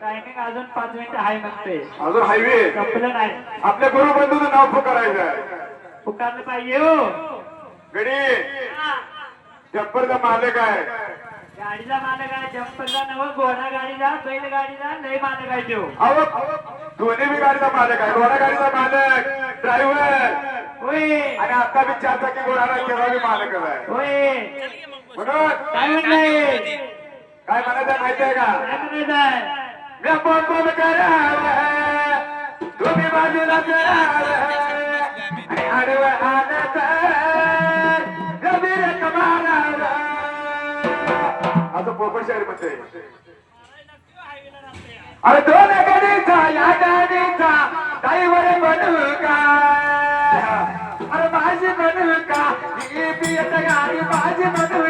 Timing अजून 5 मिनिटं आहे म्हणते. अजून हायवे संपलं नाही. आपल्या गुरु बंधूचं नाव पुकारायचं. पुकारलं पाहिजे हो. गडी जप्परचा मालक आहे. गाडीचा मालक आहे. जम्परचा नव घोडा गाडीचा बैल गाडीचा लय मालक आहे तो. अहो दोन्ही बी गाडीचा मालक आहे. घोडा गाडीचा मालक ड्रायव्हर होय आणि आता बी 4 चाकी घोडाला केव्हा बी मालक आहे. होय म्हणून काय म्हणताय? काय म्हणायचं माहितीये का? काय म्हणायचंय? मी बोल करा तुम्ही बाजूला आडवं आलं तर गभीर कमाला असं पोपट शाहीर म्हणते. अरे दोन गाडीचा या गाडीचा ड्रायव्हर बनू का? अरे माझी बनू का? ही गाडी माझी बनू